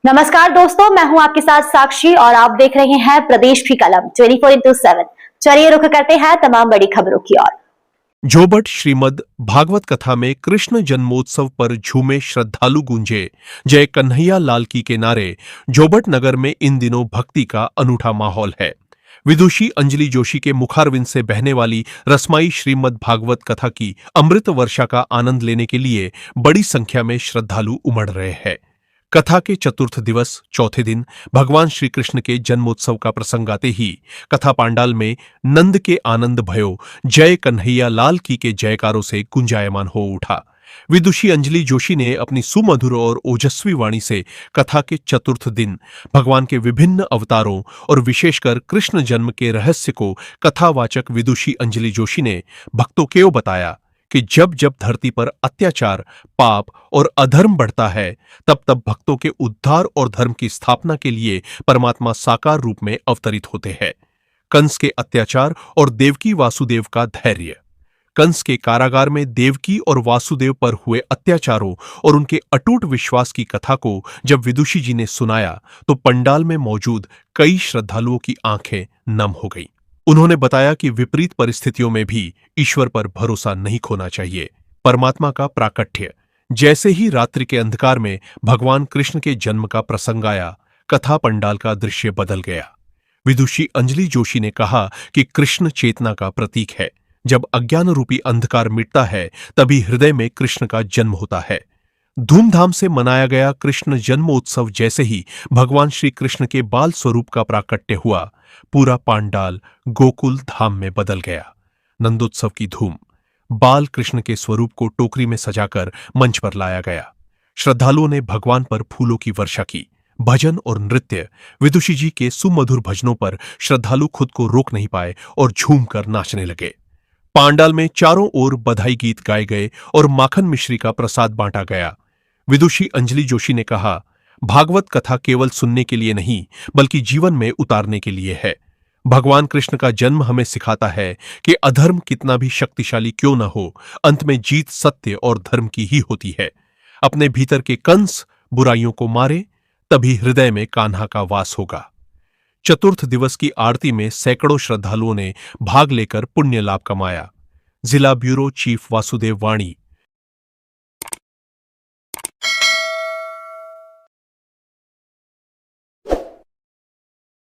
नमस्कार दोस्तों, मैं हूं आपके साथ साक्षी और आप देख रहे हैं प्रदेश की कलम 24x7। चलिए रुख करते हैं तमाम बड़ी खबरों की ओर। जोबट श्रीमद् भागवत कथा में कृष्ण जन्मोत्सव पर झूमे श्रद्धालु गूंजे जय कन्हैया लाल की के नारे। जोबट नगर में इन दिनों भक्ति का अनूठा माहौल है। विदुषी अंजलि जोशी के मुखारविंद से बहने वाली रसमाई श्रीमद् भागवत कथा की अमृत वर्षा का आनंद लेने के लिए बड़ी संख्या में श्रद्धालु उमड़ रहे हैं। कथा के चतुर्थ दिवस चौथे दिन भगवान श्री कृष्ण के जन्मोत्सव का प्रसंग आते ही कथा पांडाल में नंद के आनंद भयो जय कन्हैया लाल की के जयकारों से गुंजायमान हो उठा। विदुषी अंजलि जोशी ने अपनी सुमधुर और ओजस्वी वाणी से कथा के चतुर्थ दिन भगवान के विभिन्न अवतारों और विशेषकर कृष्ण जन्म के रहस्य को कथावाचक विदुषी अंजलि जोशी ने भक्तों को बताया कि जब जब धरती पर अत्याचार, पाप और अधर्म बढ़ता है, तब तब भक्तों के उद्धार और धर्म की स्थापना के लिए परमात्मा साकार रूप में अवतरित होते हैं। कंस के अत्याचार और देवकी वासुदेव का धैर्य। कंस के कारागार में देवकी और वासुदेव पर हुए अत्याचारों और उनके अटूट विश्वास की कथा को जब विदुषी जी ने सुनाया तो पंडाल में मौजूद कई श्रद्धालुओं की आंखें नम हो गईं। उन्होंने बताया कि विपरीत परिस्थितियों में भी ईश्वर पर भरोसा नहीं खोना चाहिए। परमात्मा का प्राकट्य। जैसे ही रात्रि के अंधकार में भगवान कृष्ण के जन्म का प्रसंग आया, कथा पंडाल का दृश्य बदल गया। विदुषी अंजलि जोशी ने कहा कि कृष्ण चेतना का प्रतीक है। जब अज्ञान रूपी अंधकार मिटता है, तभी हृदय में कृष्ण का जन्म होता है। धूमधाम से मनाया गया कृष्ण जन्मोत्सव जैसे ही भगवान श्री कृष्ण के बाल स्वरूप का प्राकट्य हुआ, पूरा पांडाल गोकुल धाम में बदल गया। नंदोत्सव की धूम। बाल कृष्ण के स्वरूप को टोकरी में सजाकर मंच पर लाया गया। श्रद्धालुओं ने भगवान पर फूलों की वर्षा की। भजन और नृत्य। विदुषी जी के सुमधुर भजनों पर श्रद्धालु खुद को रोक नहीं पाए और झूमकर नाचने लगे। पांडाल में चारों ओर बधाई गीत गाए गए और माखन मिश्री का प्रसाद बांटा गया। विदुषी अंजलि जोशी ने कहा, भागवत कथा केवल सुनने के लिए नहीं बल्कि जीवन में उतारने के लिए है। भगवान कृष्ण का जन्म हमें सिखाता है कि अधर्म कितना भी शक्तिशाली क्यों न हो, अंत में जीत सत्य और धर्म की ही होती है। अपने भीतर के कंस बुराइयों को मारे, तभी हृदय में कान्हा का वास होगा। चतुर्थ दिवस की आरती में सैकड़ों श्रद्धालुओं ने भाग लेकर पुण्य लाभ कमाया। जिला ब्यूरो चीफ वासुदेव वाणी।